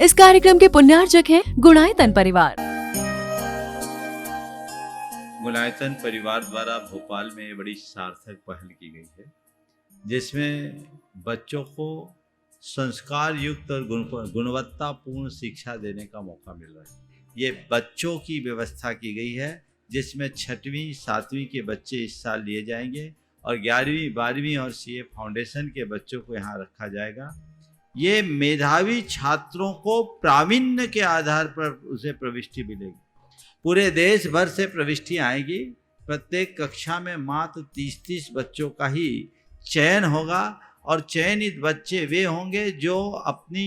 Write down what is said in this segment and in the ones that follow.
इस कार्यक्रम के पुण्यार्चक हैं गुणायतन परिवार। गुणायतन परिवार द्वारा भोपाल में बड़ी सार्थक पहल की गई है, जिसमें बच्चों को संस्कार युक्त और गुणवत्तापूर्ण शिक्षा देने का मौका मिल रहा है। ये बच्चों की व्यवस्था की गई है, जिसमें 6वीं 7वीं के बच्चे इस साल लिए जाएंगे और 11वीं 12वीं और सीए फाउंडेशन के बच्चों को यहाँ रखा जाएगा। ये मेधावी छात्रों को प्रावीण्य के आधार पर उसे प्रविष्टि मिलेगी। पूरे देश भर से प्रविष्टियाँ आएगी। प्रत्येक कक्षा में मात्र 30-30 बच्चों का ही चयन होगा और चयनित बच्चे वे होंगे जो अपनी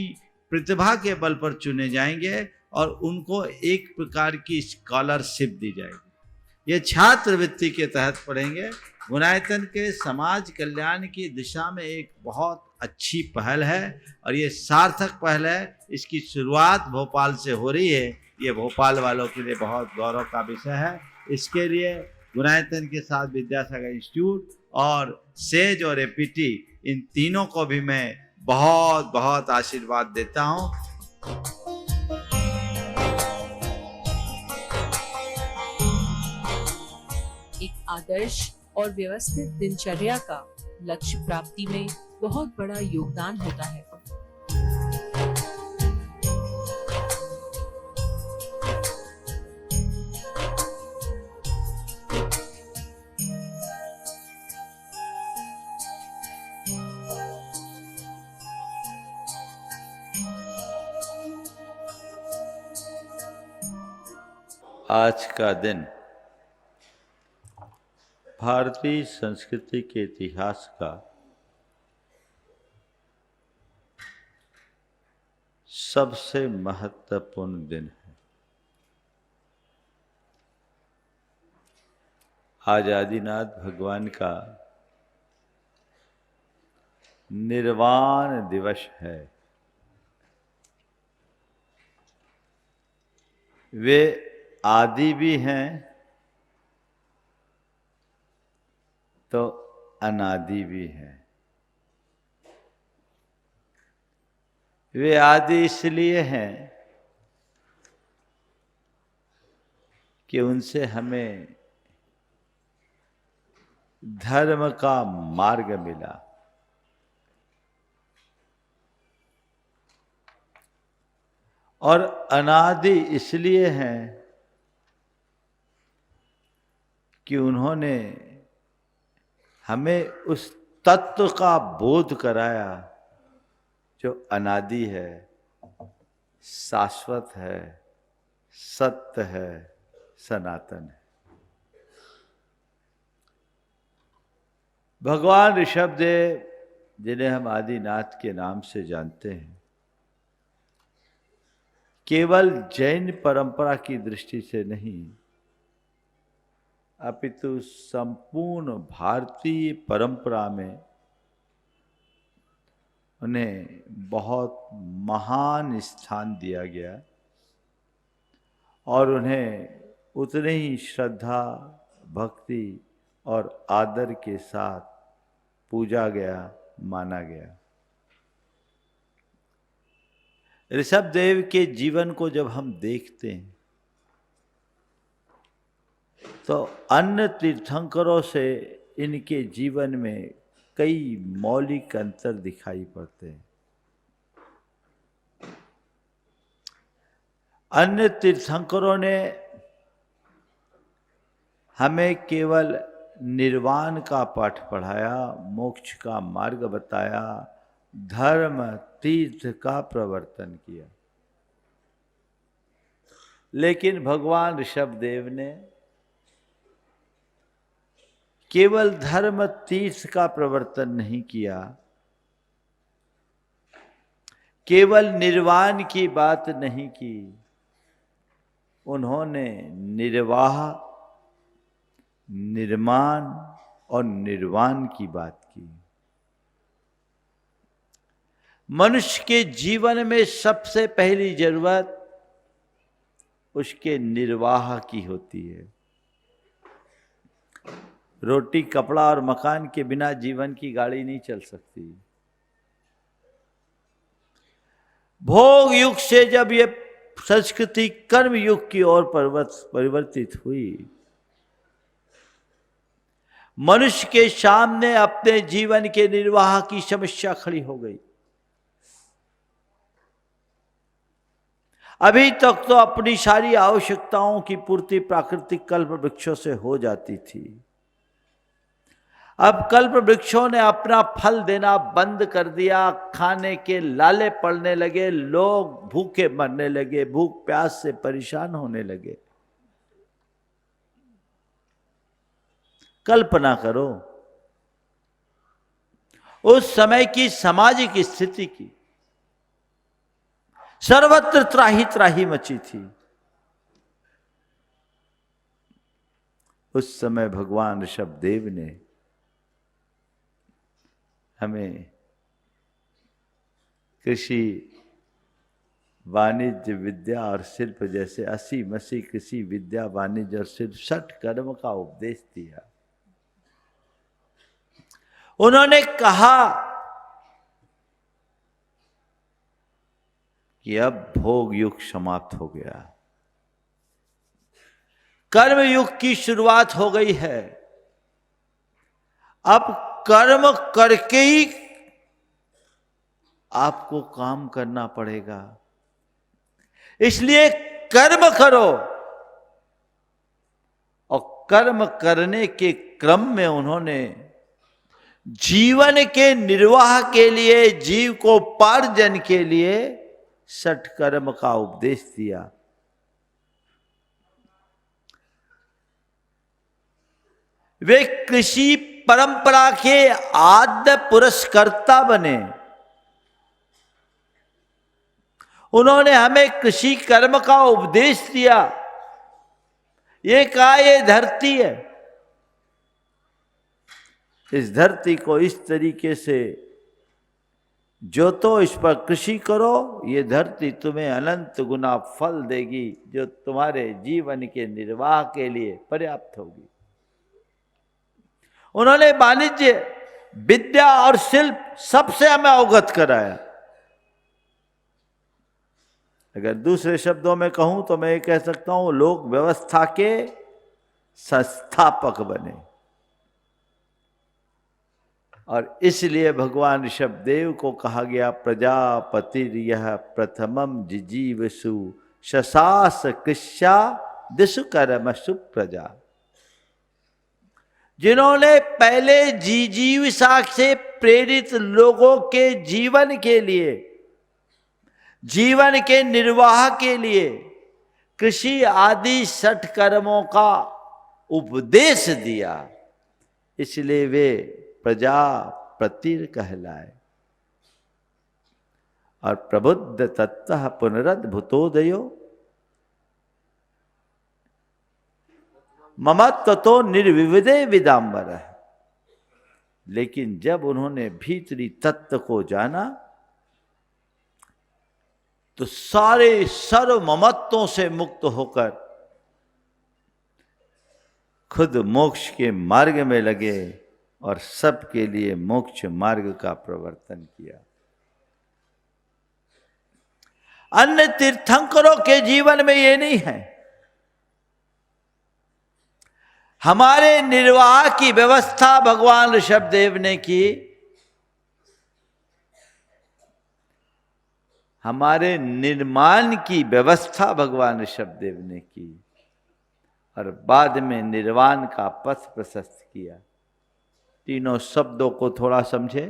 प्रतिभा के बल पर चुने जाएंगे और उनको एक प्रकार की स्कॉलरशिप दी जाएगी। ये छात्रवृत्ति के तहत पढ़ेंगे। गुणायतन के समाज कल्याण की दिशा में एक बहुत अच्छी पहल है और ये सार्थक पहल है। इसकी शुरुआत भोपाल से हो रही है। ये भोपाल वालों के लिए बहुत गौरव का विषय है। इसके लिए गुणायतन के साथ विद्यासागर इंस्टीट्यूट और सेज और एपीटी, इन तीनों को भी मैं बहुत बहुत आशीर्वाद देता हूँ। एक आदर्श और व्यवस्थित दिनचर्या का लक्ष्य प्राप्ति में बहुत बड़ा योगदान होता है। आज का दिन भारतीय संस्कृति के इतिहास का सबसे महत्वपूर्ण दिन है। आज आदिनाथ भगवान का निर्वाण दिवस है। वे आदि भी हैं तो अनादि भी हैं। वे आदि इसलिए हैं कि उनसे हमें धर्म का मार्ग मिला। और अनादि इसलिए हैं कि उन्होंने हमें उस तत्व का बोध कराया जो अनादि है, शाश्वत है, सत्य है, सनातन है। भगवान ऋषभदेव, जिन्हें हम आदिनाथ के नाम से जानते हैं, केवल जैन परंपरा की दृष्टि से नहीं अपितु संपूर्ण भारतीय परंपरा में उन्हें बहुत महान स्थान दिया गया और उन्हें उतने ही श्रद्धा, भक्ति और आदर के साथ पूजा गया, माना गया। ऋषभदेव के जीवन को जब हम देखते हैं तो अन्य तीर्थंकरों से इनके जीवन में कई मौलिक अंतर दिखाई पड़ते हैं। अन्य तीर्थंकरों ने हमें केवल निर्वाण का पाठ पढ़ाया, मोक्ष का मार्ग बताया, धर्म तीर्थ का प्रवर्तन किया। लेकिन भगवान ऋषभदेव ने केवल धर्म तीर्थ का प्रवर्तन नहीं किया, केवल निर्वाण की बात नहीं की, उन्होंने निर्वाह, निर्माण और निर्वाण की बात की। मनुष्य के जीवन में सबसे पहली जरूरत उसके निर्वाह की होती है। रोटी, कपड़ा और मकान के बिना जीवन की गाड़ी नहीं चल सकती। भोग युग से जब ये संस्कृति कर्म युग की ओर परिवर्तित हुई, मनुष्य के सामने अपने जीवन के निर्वाह की समस्या खड़ी हो गई। अभी तक तो अपनी सारी आवश्यकताओं की पूर्ति प्राकृतिक कल्प वृक्षों से हो जाती थी। अब कल्प वृक्षों ने अपना फल देना बंद कर दिया, खाने के लाले पड़ने लगे, लोग भूखे मरने लगे, भूख प्यास से परेशान होने लगे। कल्पना करो उस समय की सामाजिक स्थिति की। सर्वत्र त्राही त्राही मची थी। उस समय भगवान ऋषभदेव ने हमें कृषि, वाणिज्य, विद्या और शिल्प जैसे 80 कृषि, विद्या, वाणिज्य और शिल्प 60 कर्म का उपदेश दिया। उन्होंने कहा कि अब भोग युग समाप्त हो गया, कर्म युग की शुरुआत हो गई है। अब कर्म करके ही आपको काम करना पड़ेगा, इसलिए कर्म करो। और कर्म करने के क्रम में उन्होंने जीवन के निर्वाह के लिए, जीव को पार्जन के लिए 60 कर्म का उपदेश दिया। वे कृषि परंपरा के आद्य पुरस्कर्ता बने। उन्होंने हमें कृषि कर्म का उपदेश दिया। ये कहा, ये धरती है, इस धरती को इस तरीके से जोतो, इस पर कृषि करो, ये धरती तुम्हें अनंत गुना फल देगी, जो तुम्हारे जीवन के निर्वाह के लिए पर्याप्त होगी। उन्होंने वाणिज्य, विद्या और शिल्प सबसे हमें अवगत कराया। अगर दूसरे शब्दों में कहूं तो मैं ये कह सकता हूं, लोग व्यवस्था के संस्थापक बने। और इसलिए भगवान ऋषभदेव को कहा गया, प्रजापतिर यह प्रथमम जिजीवसु शशास कृष्या दिशु कर्म सुप्रजा। जिन्होंने पहले जिजीविषा से प्रेरित लोगों के जीवन के लिए, जीवन के निर्वाह के लिए कृषि आदि 60 कर्मों का उपदेश दिया, इसलिए वे प्रजापतिर कहलाए। और प्रबुद्ध तत्तः पुनरद्भुतोदयो ममत्व तो निर्विविदे विदाम्बर है। लेकिन जब उन्होंने भीतरी तत्व को जाना तो सारे सर्व ममत्वों से मुक्त होकर खुद मोक्ष के मार्ग में लगे और सबके लिए मोक्ष मार्ग का प्रवर्तन किया। अन्य तीर्थंकरों के जीवन में ये नहीं है। हमारे निर्वाह की व्यवस्था भगवान ऋषभदेव ने की, हमारे निर्माण की व्यवस्था भगवान ऋषभदेव ने की, और बाद में निर्वाण का पथ प्रशस्त किया। तीनों शब्दों को थोड़ा समझे।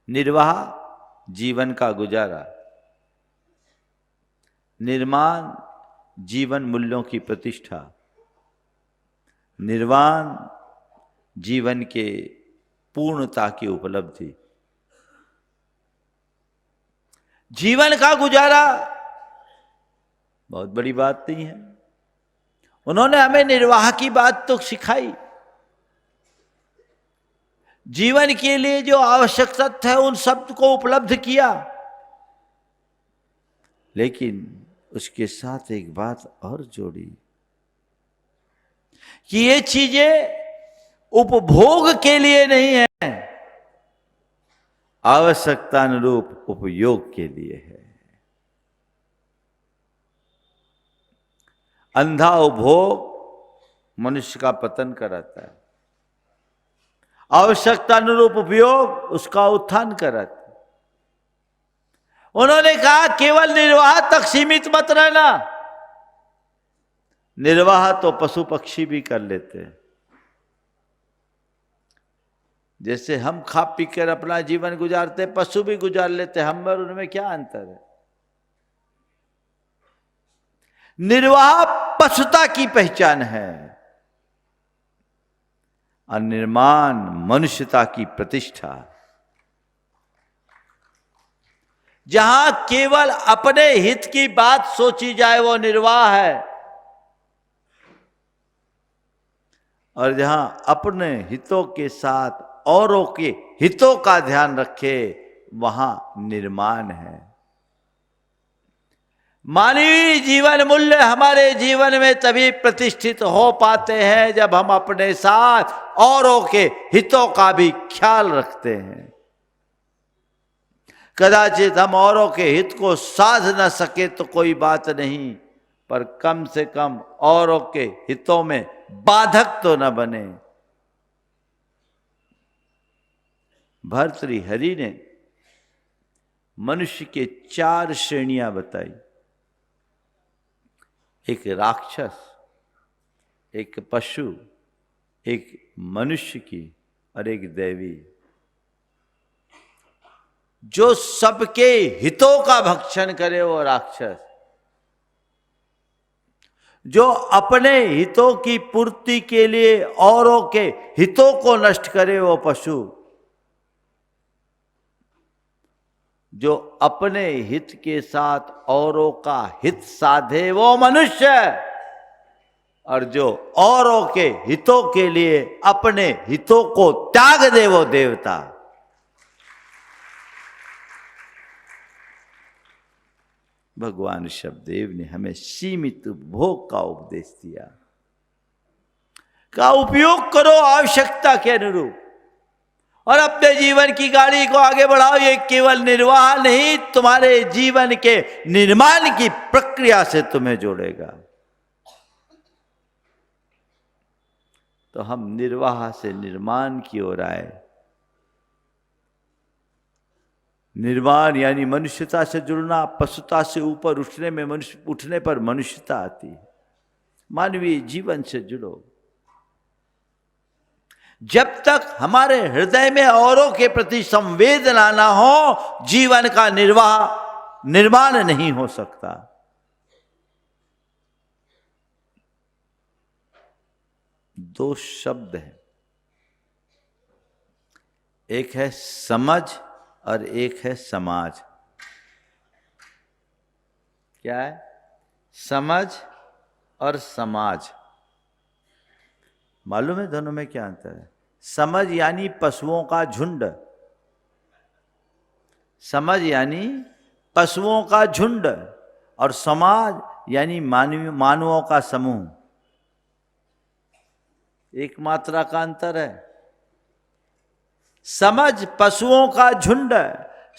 निर्वाह, जीवन का गुजारा। निर्माण, जीवन मूल्यों की प्रतिष्ठा। निर्वाण, जीवन के पूर्णता की उपलब्धि। जीवन का गुजारा बहुत बड़ी बात नहीं है। उन्होंने हमें निर्वाह की बात तो सिखाई। जीवन के लिए जो आवश्यकता है उन सब को उपलब्ध किया, लेकिन उसके साथ एक बात और जोड़ी कि ये चीजें उपभोग के लिए नहीं है, आवश्यकता अनुरूप उपयोग के लिए है। अंधा उपभोग मनुष्य का पतन कराता है, आवश्यकता अनुरूप उपयोग उसका उत्थान कराता है। उन्होंने कहा केवल निर्वाह तक सीमित मत रहना। निर्वाह तो पशु पक्षी भी कर लेते हैं। जैसे हम खा पी कर अपना जीवन गुजारते, पशु भी गुजार लेते, हम और उनमें क्या अंतर है? निर्वाह पशुता की पहचान है और निर्माण मनुष्यता की प्रतिष्ठा। जहां केवल अपने हित की बात सोची जाए वो निर्वाह है, और जहां अपने हितों के साथ औरों के हितों का ध्यान रखे वहां निर्माण है। मानवीय जीवन मूल्य हमारे जीवन में तभी प्रतिष्ठित हो पाते हैं जब हम अपने साथ औरों के हितों का भी ख्याल रखते हैं। कदाचित हम औरों के हित को साध न सके तो कोई बात नहीं, पर कम से कम औरों के हितों में बाधक तो न बने। भर्तृहरि ने मनुष्य के 4 श्रेणियां बताई। एक राक्षस, एक पशु, एक मनुष्य की और एक दैवी। जो सबके हितों का भक्षण करे वो राक्षस, जो अपने हितों की पूर्ति के लिए औरों के हितों को नष्ट करे वो पशु, जो अपने हित के साथ औरों का हित साधे वो मनुष्य, और जो औरों के हितों के लिए अपने हितों को त्याग दे वो देवता। भगवान शब्देव ने हमें सीमित उपभोग का उपदेश दिया। का उपयोग करो आवश्यकता के अनुरूप और अपने जीवन की गाड़ी को आगे बढ़ाओ। ये केवल निर्वाह नहीं, तुम्हारे जीवन के निर्माण की प्रक्रिया से तुम्हें जोड़ेगा। तो हम निर्वाह से निर्माण की ओर आए। निर्माण यानी मनुष्यता से जुड़ना। पशुता से ऊपर उठने पर मनुष्यता आती है। मानवीय जीवन से जुड़ो। जब तक हमारे हृदय में औरों के प्रति संवेदना ना हो, जीवन का निर्माण नहीं हो सकता। दो शब्द हैं, एक है समझ और एक है समाज। क्या है? समझ और समाज। मालूम है दोनों में क्या अंतर है? समझ यानी पशुओं का झुंड, समझ यानी पशुओं का झुंड, और समाज यानी मानवों का समूह। एक मात्रा का अंतर है। समझ पशुओं का झुंड,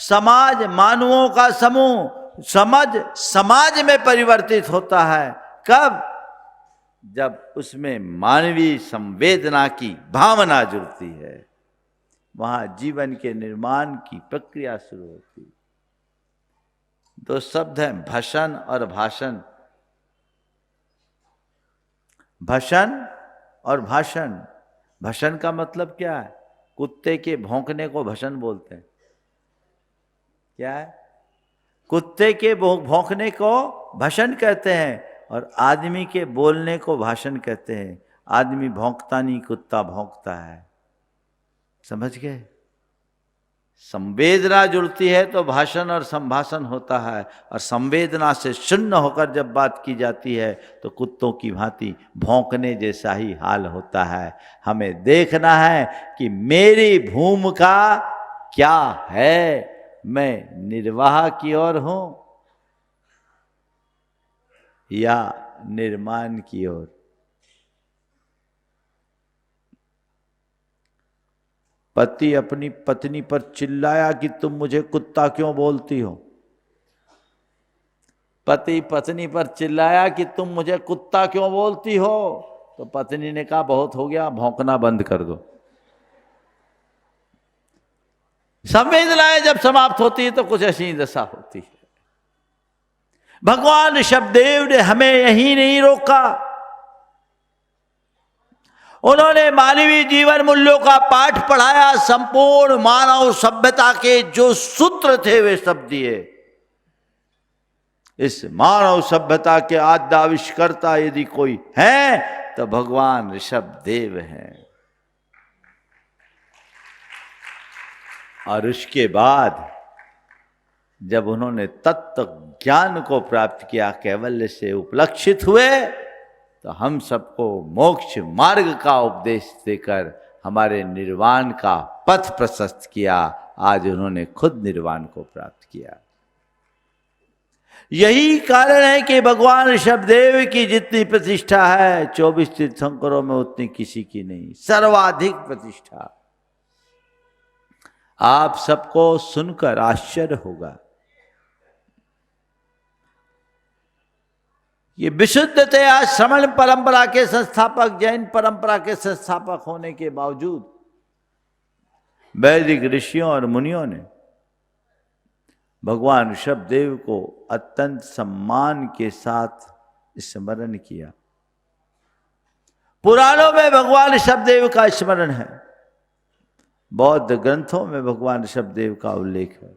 समाज मानवों का समूह। समझ समाज में परिवर्तित होता है कब? जब उसमें मानवीय संवेदना की भावना जुड़ती है, वहां जीवन के निर्माण की प्रक्रिया शुरू होती है। दो शब्द हैं, भशन और भाषण। भशन और भाषण। भशन का मतलब क्या है? कुत्ते के भौंकने को भशन बोलते हैं। क्या है? कुत्ते के भौंकने को भशन कहते हैं और आदमी के बोलने को भाषण कहते हैं। आदमी भौंकता नहीं, कुत्ता भौंकता है। समझ गए? संवेदना जुड़ती है तो भाषण और संभाषण होता है, और संवेदना से शून्य होकर जब बात की जाती है तो कुत्तों की भांति भौंकने जैसा ही हाल होता है। हमें देखना है कि मेरी भूमिका क्या है। मैं निर्वाह की ओर हूं या निर्माण की ओर? पति अपनी पत्नी पर चिल्लाया कि तुम मुझे कुत्ता क्यों बोलती हो। पति पत्नी पर चिल्लाया कि तुम मुझे कुत्ता क्यों बोलती हो, तो पत्नी ने कहा बहुत हो गया, भौंकना बंद कर दो। संवेदनाएं जब समाप्त होती है तो कुछ ऐसी दशा होती है। भगवान ऋषभदेव ने हमें यही नहीं रोका, उन्होंने मानवीय जीवन मूल्यों का पाठ पढ़ाया। संपूर्ण मानव सभ्यता के जो सूत्र थे वे सब दिए। इस मानव सभ्यता के आद्याविष्कर्ता यदि कोई है तो भगवान ऋषभदेव हैं। और उसके बाद जब उन्होंने तत्व ज्ञान को प्राप्त किया, कैवल्य से उपलक्षित हुए, तो हम सबको मोक्ष मार्ग का उपदेश देकर हमारे निर्वाण का पथ प्रशस्त किया। आज उन्होंने खुद निर्वाण को प्राप्त किया। यही कारण है कि भगवान ऋषभदेव की जितनी प्रतिष्ठा है 24 तीर्थंकरों में उतनी किसी की नहीं, सर्वाधिक प्रतिष्ठा। आप सबको सुनकर आश्चर्य होगा। ये विशुद्धतया श्रमण परंपरा के संस्थापक, जैन परंपरा के संस्थापक होने के बावजूद वैदिक ऋषियों और मुनियों ने भगवान ऋषभदेव को अत्यंत सम्मान के साथ स्मरण किया। पुराणों में भगवान ऋषभदेव का स्मरण है, बौद्ध ग्रंथों में भगवान ऋषभदेव का उल्लेख है।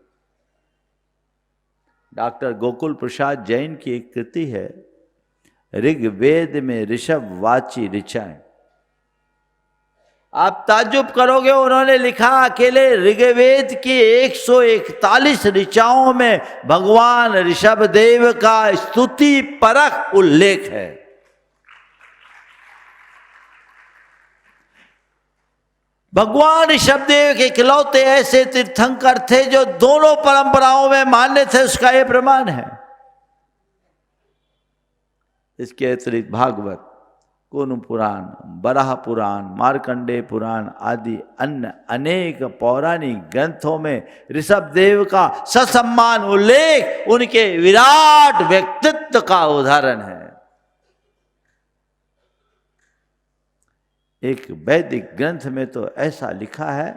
डॉक्टर गोकुल प्रसाद जैन की एक कृति है, ऋग्वेद में ऋषभ वाची ऋचाएं। आप ताज्जुब करोगे, उन्होंने लिखा अकेले ऋग्वेद की 141 ऋचाओं में भगवान ऋषभदेव का स्तुति परख उल्लेख है। भगवान ऋषभदेव के इकलौते ऐसे तीर्थंकर थे जो दोनों परंपराओं में मान्य थे, उसका यह प्रमाण है। इसके अतिरिक्त भागवत, कुन पुराण, बराह पुराण, मार्कंडेय पुराण आदि अन्य अनेक पौराणिक ग्रंथों में ऋषभदेव का ससम्मान उल्लेख उनके विराट व्यक्तित्व का उदाहरण है। एक वैदिक ग्रंथ में तो ऐसा लिखा है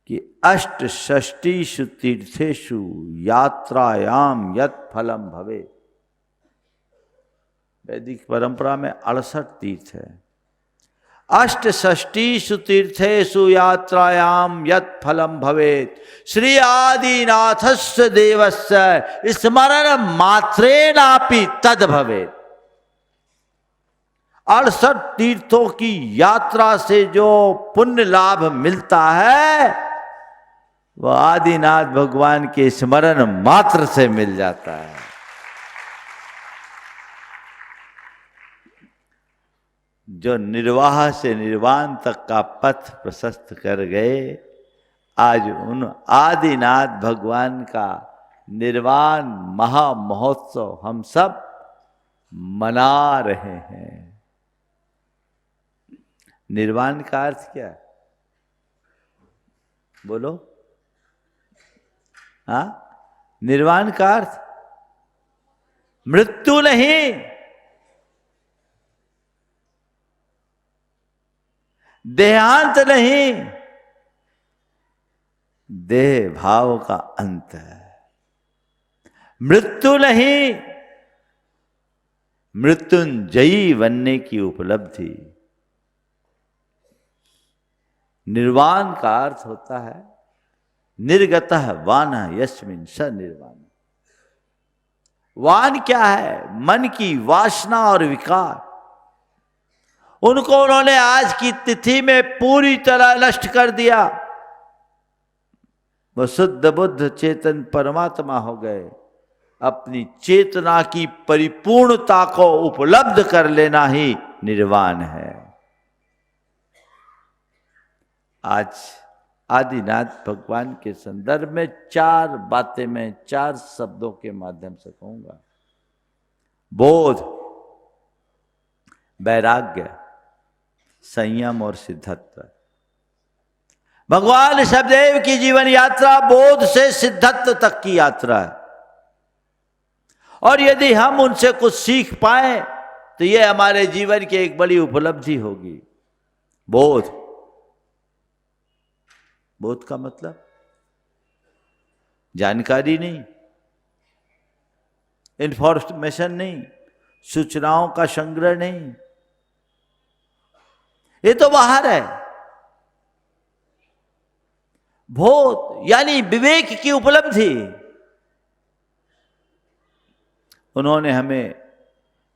कि अष्टषष्टिषु तीर्थेषु यात्रायाम यत् फलम भवे। वैदिक परंपरा में 68 तीर्थ है। अष्टषष्टिषु तीर्थेषु यात्रायाम यत् फलम भवेत् श्री आदिनाथस्य देवस्य स्मरण मात्रेणापि तद भवेत्। 68 तीर्थों की यात्रा से जो पुण्य लाभ मिलता है वह आदिनाथ भगवान के स्मरण मात्र से मिल जाता है। जो निर्वाह से निर्वाण तक का पथ प्रशस्त कर गए, आज उन आदिनाथ भगवान का निर्वाण महामहोत्सव हम सब मना रहे हैं। निर्वाण का अर्थ क्या है? बोलो। हाँ, निर्वाण का अर्थ मृत्यु नहीं, देहांत नहीं, देह भाव का अंत है। मृत्यु नहीं, मृत्युंजयी बनने की उपलब्धि। निर्वाण का अर्थ होता है निर्गतः वान यस्मिन् स निर्वाण। वान क्या है? मन की वासना और विकार। उनको उन्होंने आज की तिथि में पूरी तरह नष्ट कर दिया। वह शुद्ध बुद्ध चेतन परमात्मा हो गए। अपनी चेतना की परिपूर्णता को उपलब्ध कर लेना ही निर्वाण है। आज आदिनाथ भगवान के संदर्भ में 4 बातें मैं 4 शब्दों के माध्यम से कहूंगा। बोध, वैराग्य, संयम और सिद्धत्व। भगवान ऋषभदेव की जीवन यात्रा बोध से सिद्धत्व तक की यात्रा है, और यदि हम उनसे कुछ सीख पाए तो यह हमारे जीवन की एक बड़ी उपलब्धि होगी। बोध, बोध का मतलब जानकारी नहीं, इंफॉर्मेशन नहीं, सूचनाओं का संग्रह नहीं, ये तो बाहर है। बोध यानी विवेक की उपलब्धि। उन्होंने हमें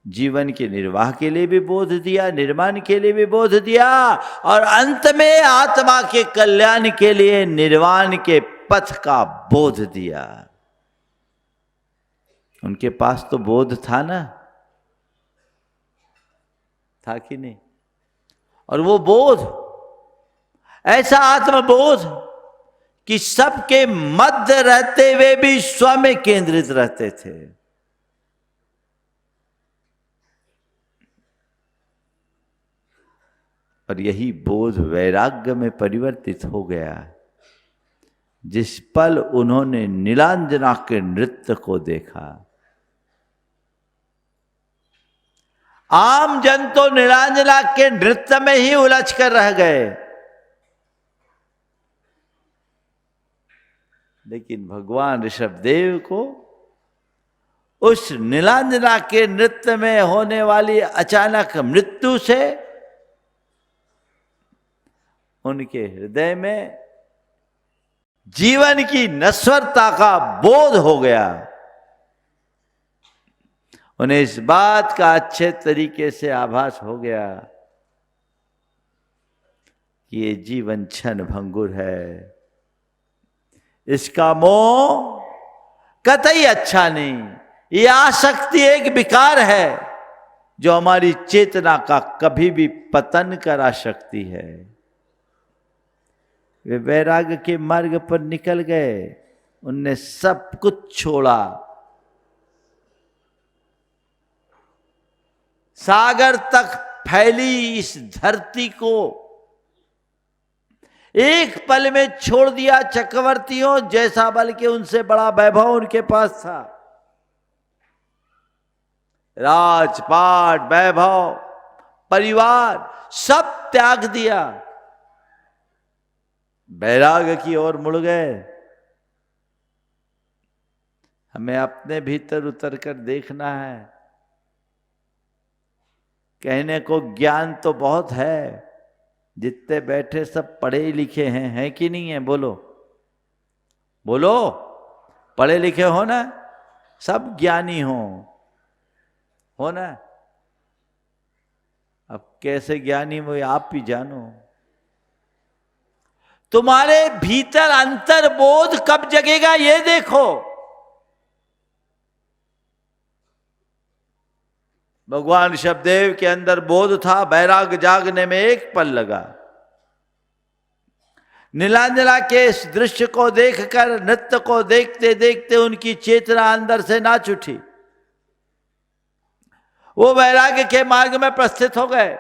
जीवन के निर्वाह के लिए भी बोध दिया, निर्माण के लिए भी बोध दिया, और अंत में आत्मा के कल्याण के लिए निर्वाण के पथ का बोध दिया। उनके पास तो बोध था ना, था कि नहीं? और वो बोध ऐसा आत्मबोध कि सबके मध्य रहते हुए भी स्व में केंद्रित रहते थे। और यही बोध वैराग्य में परिवर्तित हो गया जिस पल उन्होंने नीलांजना के नृत्य को देखा। आम जन तो नीलांजना के नृत्य में ही उलझ कर रह गए, लेकिन भगवान ऋषभदेव को उस नीलांजना के नृत्य में होने वाली अचानक मृत्यु से उनके हृदय में जीवन की नश्वरता का बोध हो गया। उन्हें इस बात का अच्छे तरीके से आभास हो गया कि ये जीवन क्षण भंगुर है, इसका मोह कतई अच्छा नहीं, ये आसक्ति एक विकार है जो हमारी चेतना का कभी भी पतन करा सकती है। वे वैराग्य के मार्ग पर निकल गए, उनने सब कुछ छोड़ा, सागर तक फैली इस धरती को एक पल में छोड़ दिया। चक्रवर्तियों जैसा, बल्कि उनसे बड़ा वैभव उनके पास था। राजपाट, वैभव, परिवार सब त्याग दिया, वैराग्य की ओर मुड़ गए। हमें अपने भीतर उतर कर देखना है। कहने को ज्ञान तो बहुत है, जितने बैठे सब पढ़े लिखे हैं कि नहीं है? बोलो बोलो, पढ़े लिखे हो ना? सब ज्ञानी हो ना? अब कैसे ज्ञानी वो आप ही जानो। तुम्हारे भीतर अंतर्बोध कब जगेगा ये देखो। भगवान ऋषभदेव के अंदर बोध था, वैराग्य जागने में एक पल लगा। नीलांजना के इस दृश्य को देखकर, नृत्य को देखते देखते उनकी चेतना अंदर से नाच उठी। वो वैराग्य के मार्ग में प्रस्थित हो गए।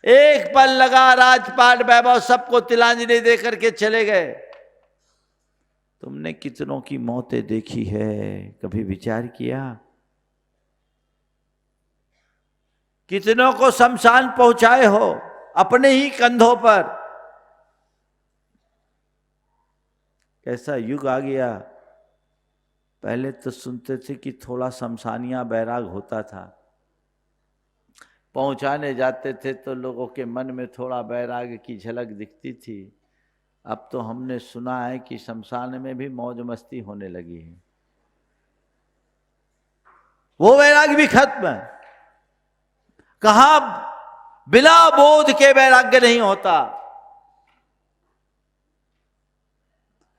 एक पल लगा, राजपाट, वैभव सबको तिलांजलि दे करके चले गए। तुमने कितनों की मौतें देखी है, कभी विचार किया? कितनों को शमशान पहुंचाए हो अपने ही कंधों पर। कैसा युग आ गया। पहले तो सुनते थे कि थोड़ा शमशानिया बैराग होता था, पहुंचाने जाते थे तो लोगों के मन में थोड़ा बैराग की झलक दिखती थी। अब तो हमने सुना है कि शमशान में भी मौज मस्ती होने लगी है। वो वैराग भी खत्म है। कहां बिना बोध के वैराग्य नहीं होता।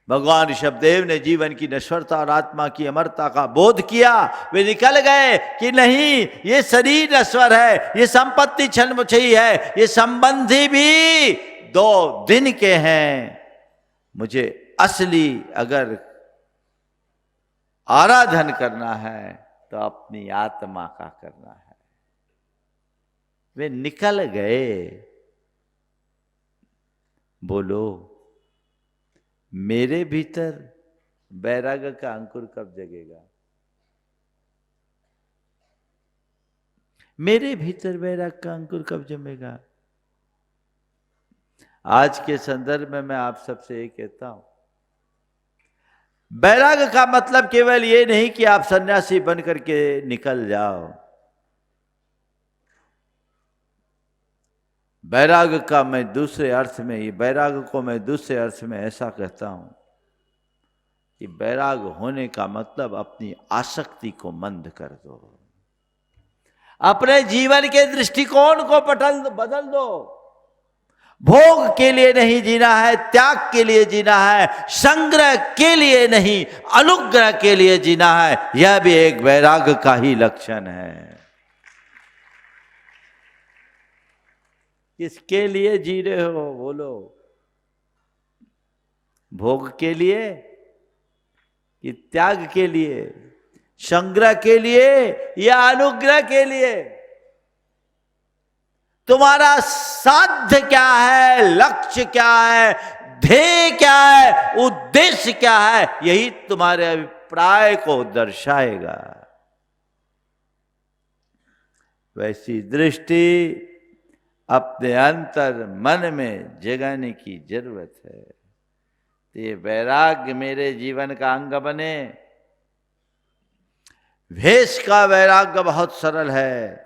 भगवान ऋषभदेव ने जीवन की नश्वरता और आत्मा की अमरता का बोध किया। वे निकल गए कि नहीं, ये शरीर नश्वर है, ये संपत्ति क्षणभंगुर है, ये संबंधी भी 2 दिन के हैं। मुझे असली अगर आराधन करना है तो अपनी आत्मा का करना है। वे निकल गए। बोलो मेरे भीतर वैराग्य का अंकुर कब जगेगा? मेरे भीतर वैराग्य का अंकुर कब जमेगा? आज के संदर्भ में मैं आप सबसे ये कहता हूं, वैराग्य का मतलब केवल ये नहीं कि आप सन्यासी बन करके निकल जाओ। वैराग्य का मैं दूसरे अर्थ में, ये वैराग्य को मैं दूसरे अर्थ में ऐसा कहता हूं कि वैराग्य होने का मतलब अपनी आसक्ति को मंद कर दो, अपने जीवन के दृष्टिकोण को बदल दो। भोग के लिए नहीं जीना है, त्याग के लिए जीना है, संग्रह के लिए नहीं, अनुग्रह के लिए जीना है। यह भी एक वैराग्य का ही लक्षण है। किसके लिए जी रहे हो बोलो? भोग के लिए कि त्याग के लिए, संग्रह के लिए या अनुग्रह के लिए? तुम्हारा साध्य क्या है, लक्ष्य क्या है, ध्येय क्या है, उद्देश्य क्या है, यही तुम्हारे अभिप्राय को दर्शाएगा। वैसी दृष्टि अपने अंतर मन में जगाने की जरूरत है। तो ये वैराग्य मेरे जीवन का अंग बने। भेष का वैराग्य बहुत सरल है,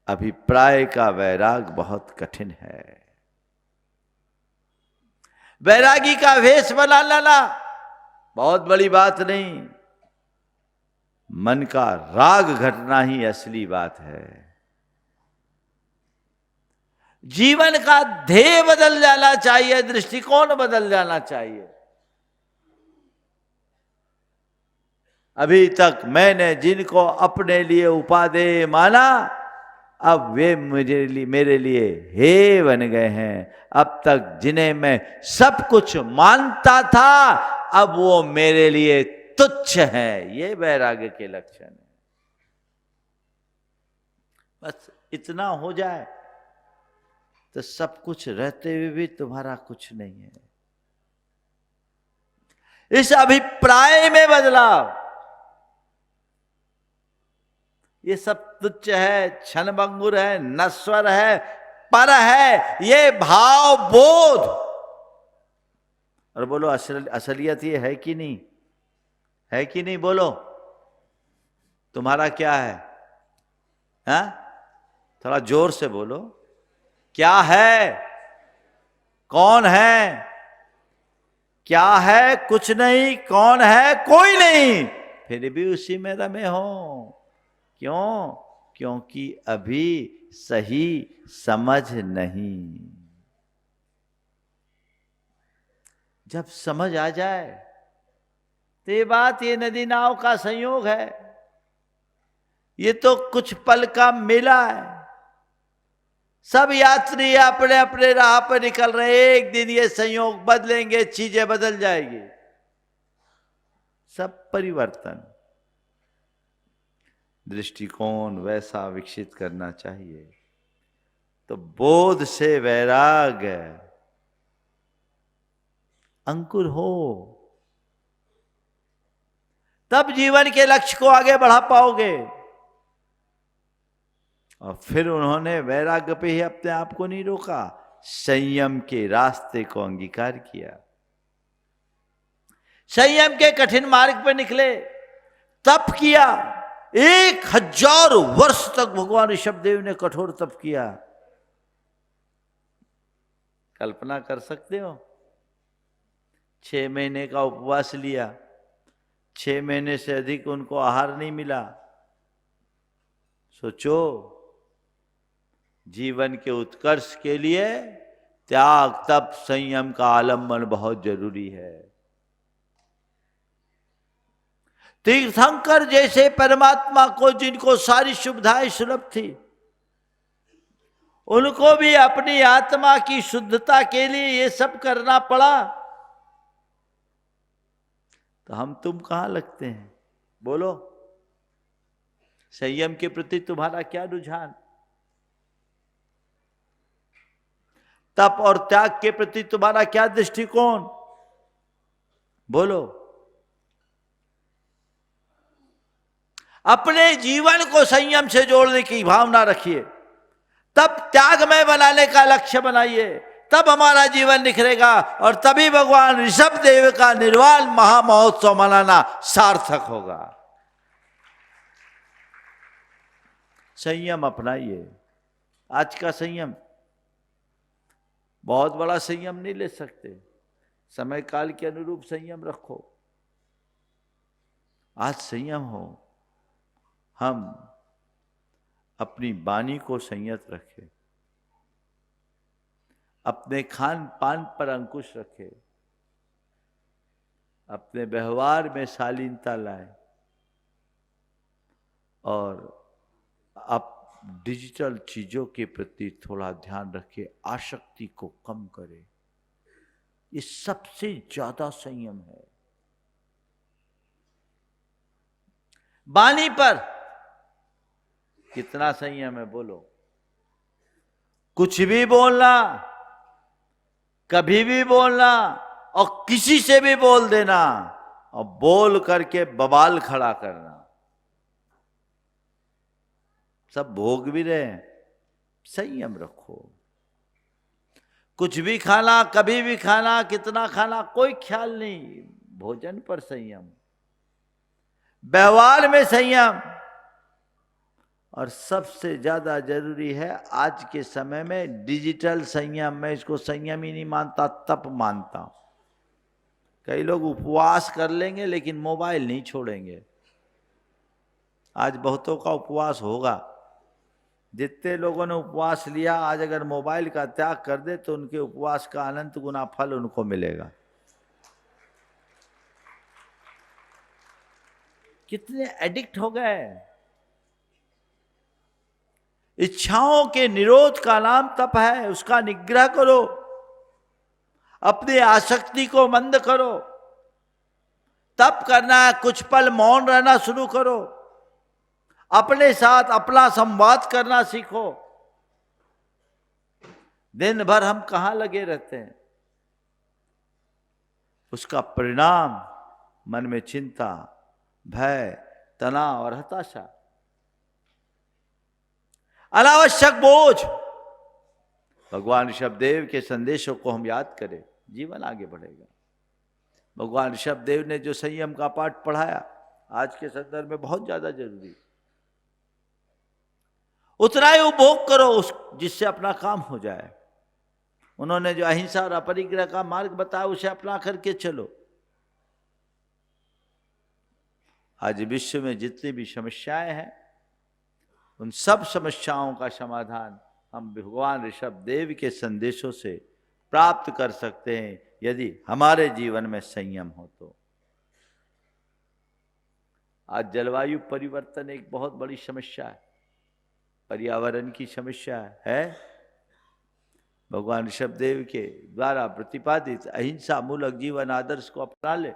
अभिप्राय का वैराग्य बहुत कठिन है। वैरागी का वेश बना लाना बहुत बड़ी बात नहीं, मन का राग घटना ही असली बात है। जीवन का ध्येय बदल जाना चाहिए, दृष्टिकोण बदल जाना चाहिए। अभी तक मैंने जिनको अपने लिए उपादेय माना, अब वे मेरे लिए हे बन गए हैं। अब तक जिन्हें मैं सब कुछ मानता था, अब वो मेरे लिए तुच्छ है। ये वैराग्य के लक्षण है। बस इतना हो जाए तो सब कुछ रहते हुए भी तुम्हारा कुछ नहीं है। इस अभिप्राय में बदलाव, ये सब तुच्छ है, क्षणभंगुर है, नश्वर है, पर है, ये भाव बोध। और बोलो असलियत ये है कि नहीं? है कि नहीं? बोलो तुम्हारा क्या है? हाँ, थोड़ा जोर से बोलो। क्या है? कौन है? क्या है? कुछ नहीं। कौन है? कोई नहीं। फिर भी उसी में रमे हो। क्यों? क्योंकि अभी सही समझ नहीं। जब समझ आ जाए तो ये बात, ये नदी नाव का संयोग है, ये तो कुछ पल का मेला है। सब यात्री अपने अपने राह पर निकल रहे। एक दिन ये संयोग बदलेंगे, चीजें बदल जाएगी। सब परिवर्तन, दृष्टिकोण वैसा विकसित करना चाहिए। तो बोध से वैराग्य अंकुर हो, तब जीवन के लक्ष्य को आगे बढ़ा पाओगे। और फिर उन्होंने वैराग्य पे ही अपने आप को नहीं रोका, संयम के रास्ते को अंगीकार किया। संयम के कठिन मार्ग पर निकले, तप किया। 1000 वर्ष तक भगवान ऋषभदेव ने कठोर तप किया। कल्पना कर सकते हो? 6 महीने का उपवास लिया, 6 महीने से अधिक उनको आहार नहीं मिला। सोचो, जीवन के उत्कर्ष के लिए त्याग, तप, संयम का आलंबन बहुत जरूरी है। तीर्थंकर जैसे परमात्मा को, जिनको सारी सुविधाएं सुलभ थी, उनको भी अपनी आत्मा की शुद्धता के लिए ये सब करना पड़ा। तो हम तुम कहां लगते हैं? बोलो, संयम के प्रति तुम्हारा क्या रुझान? तप और त्याग के प्रति तुम्हारा क्या दृष्टिकोण? बोलो। अपने जीवन को संयम से जोड़ने की भावना रखिए, तब त्यागमय बनाने का लक्ष्य बनाइए, तब हमारा जीवन निखरेगा और तभी भगवान ऋषभ देव का निर्वाण महामहोत्सव मनाना सार्थक होगा। संयम अपनाइए। आज का संयम बहुत बड़ा संयम नहीं ले सकते, समय काल के अनुरूप संयम रखो। आज संयम हो, हम अपनी वाणी को संयत रखें, अपने खान पान पर अंकुश रखें, अपने व्यवहार में शालीनता लाएं और आप डिजिटल चीजों के प्रति थोड़ा ध्यान रखें, आसक्ति को कम करें। ये सबसे ज्यादा संयम है। वाणी पर कितना संयम है? बोलो। कुछ भी बोलना, कभी भी बोलना और किसी से भी बोल देना और बोल करके बवाल खड़ा करना, सब भोग भी रहे हैं। संयम रखो। कुछ भी खाना, कभी भी खाना, कितना खाना, कोई ख्याल नहीं। भोजन पर संयम, व्यवहार में संयम, और सबसे ज्यादा जरूरी है आज के समय में डिजिटल संयम। मैं इसको संयम ही नहीं मानता, तप मानता हूं। कई लोग उपवास कर लेंगे लेकिन मोबाइल नहीं छोड़ेंगे। आज बहुतों का उपवास होगा। जितने लोगों ने उपवास लिया, आज अगर मोबाइल का त्याग कर दे तो उनके उपवास का अनंत गुना फल उनको मिलेगा। कितने एडिक्ट हो गए। इच्छाओं के निरोध का नाम तप है, उसका निग्रह करो, अपनी आसक्ति को मंद करो। तप करना है, कुछ पल मौन रहना शुरू करो, अपने साथ अपना संवाद करना सीखो। दिन भर हम कहां लगे रहते हैं, उसका परिणाम मन में चिंता, भय, तनाव और हताशा, अनावश्यक बोझ। भगवान ऋषभदेव के संदेशों को हम याद करें, जीवन आगे बढ़ेगा। भगवान ऋषभदेव ने जो संयम का पाठ पढ़ाया, आज के संदर्भ में बहुत ज्यादा जरूरी। उतना ही उपभोग करो उस जिससे अपना काम हो जाए। उन्होंने जो अहिंसा और अपरिग्रह का मार्ग बताया, उसे अपना करके चलो। आज विश्व में जितनी भी समस्याएं हैं, उन सब समस्याओं का समाधान हम भगवान ऋषभदेव के संदेशों से प्राप्त कर सकते हैं, यदि हमारे जीवन में संयम हो तो। आज जलवायु परिवर्तन एक बहुत बड़ी समस्या है, पर्यावरण की समस्या है। भगवान ऋषभदेव के द्वारा प्रतिपादित अहिंसा मूलक जीवन आदर्श को अपना ले,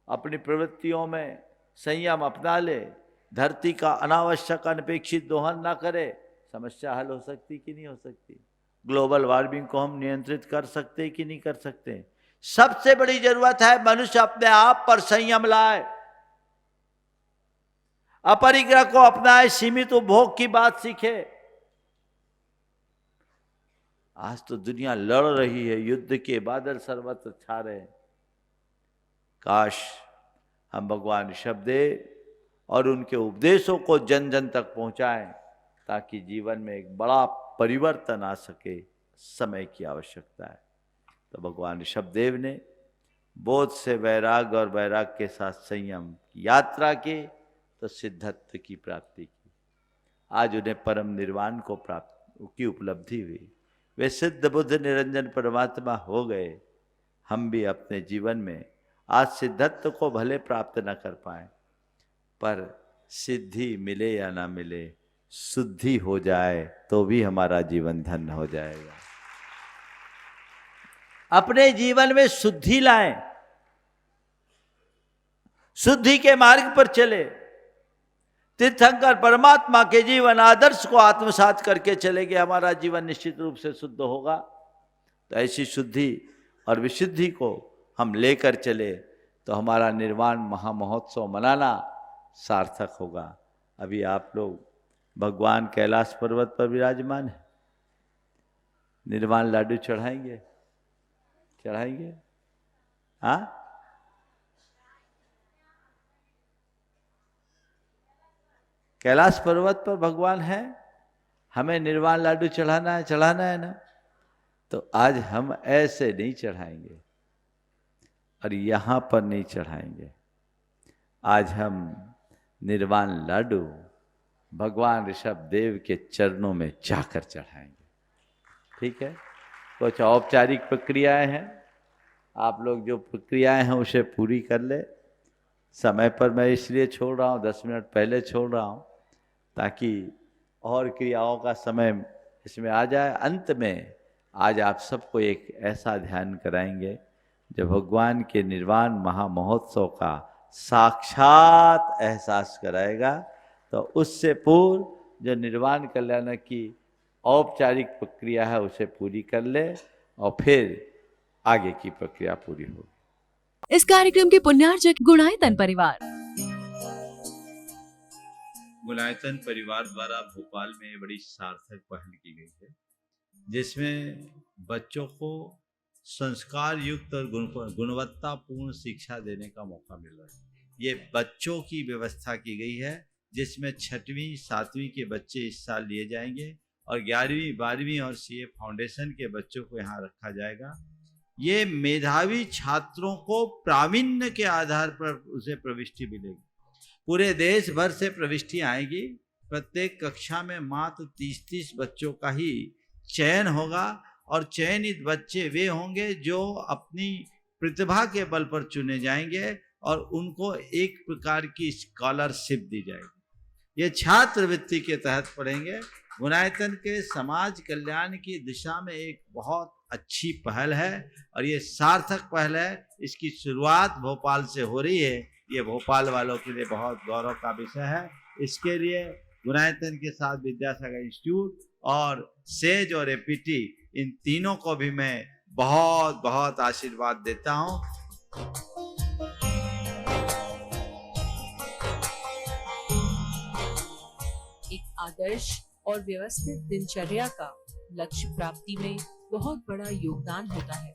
अपनी प्रवृत्तियों में संयम अपना ले, धरती का अनावश्यक अनपेक्षित दोहन ना करे, समस्या हल हो सकती कि नहीं हो सकती? ग्लोबल वार्मिंग को हम नियंत्रित कर सकते कि नहीं कर सकते? सबसे बड़ी जरूरत है मनुष्य अपने आप पर संयम लाए, अपरिग्रह को अपनाए, सीमित उपभोग की बात सीखे। आज तो दुनिया लड़ रही है, युद्ध के बादल सर्वत्र छा रहे हैं। काश हम भगवान ऋषभदेव और उनके उपदेशों को जन जन तक पहुंचाएं, ताकि जीवन में एक बड़ा परिवर्तन आ सके। समय की आवश्यकता है। तो भगवान ऋषभदेव ने बोध से वैराग और वैराग के साथ संयम की यात्रा की, तो सिद्धत्व की प्राप्ति की। आज उन्हें परम निर्वाण को प्राप्त की उपलब्धि हुई। वे सिद्ध बुद्ध निरंजन परमात्मा हो गए। हम भी अपने जीवन में आज सिद्धत्व को भले प्राप्त न कर पाए, पर सिद्धि मिले या ना मिले, शुद्धि हो जाए तो भी हमारा जीवन धन्य हो जाएगा। अपने जीवन में शुद्धि लाएं, शुद्धि के मार्ग पर चले। तीर्थंकर परमात्मा के जीवन आदर्श को आत्मसात करके चलेंगे, हमारा जीवन निश्चित रूप से शुद्ध होगा। तो ऐसी शुद्धि और विशुद्धि को हम लेकर चले तो हमारा निर्वाण महामहोत्सव मनाना सार्थक होगा। अभी आप लोग भगवान कैलाश पर्वत पर विराजमान है, निर्वाण लाडू चढ़ाएंगे? चढ़ाएंगे? हाँ, कैलाश पर्वत पर भगवान है, हमें निर्वाण लाडू चढ़ाना है ना। तो आज हम ऐसे नहीं चढ़ाएंगे और यहाँ पर नहीं चढ़ाएंगे। आज हम निर्वाण लाडू भगवान ऋषभ देव के चरणों में जाकर चढ़ाएंगे। ठीक है, कुछ औपचारिक प्रक्रियाएं हैं, आप लोग जो प्रक्रियाएं हैं उसे पूरी कर ले। समय पर मैं इसलिए छोड़ रहा हूँ, 10 मिनट पहले छोड़ रहा हूँ ताकि और क्रियाओं का समय इसमें आ जाए। अंत में आज आप सबको एक ऐसा ध्यान कराएंगे जो भगवान के निर्वाण महामहोत्सव का साक्षात एहसास कराएगा। तो उससे पूर्व जो निर्वाण कल्याण की औपचारिक प्रक्रिया है उसे पूरी कर ले और फिर आगे की प्रक्रिया पूरी होगी। इस कार्यक्रम के पुण्यार्जक गुणायतन परिवार। गुणायतन परिवार द्वारा भोपाल में बड़ी सार्थक पहल की गई है, जिसमें बच्चों को संस्कार युक्त और गुणवत्तापूर्ण शिक्षा देने का मौका मिल रहा है। ये बच्चों की व्यवस्था की गई है, जिसमें 6वीं 7वीं के बच्चे इस साल लिए जाएंगे और 11वीं 12वीं और सीए फाउंडेशन के बच्चों को यहाँ रखा जाएगा। ये मेधावी छात्रों को प्रावीण्य के आधार पर उसे प्रविष्टि मिलेगी। पूरे देश भर से प्रविष्टि आएगी। प्रत्येक कक्षा में मात्र 30-30 बच्चों का ही चयन होगा और चयनित बच्चे वे होंगे जो अपनी प्रतिभा के बल पर चुने जाएंगे और उनको एक प्रकार की स्कॉलरशिप दी जाएगी। ये छात्रवृत्ति के तहत पढ़ेंगे। गुणायतन के समाज कल्याण की दिशा में एक बहुत अच्छी पहल है और ये सार्थक पहल है। इसकी शुरुआत भोपाल से हो रही है। ये भोपाल वालों के लिए बहुत गौरव का विषय है। इसके लिए गुणायतन के साथ विद्यासागर इंस्टीट्यूट और सेज और एपीटी, इन तीनों को भी मैं बहुत बहुत आशीर्वाद देता हूँ। एक आदर्श और व्यवस्थित दिनचर्या का लक्ष्य प्राप्ति में बहुत बड़ा योगदान होता है।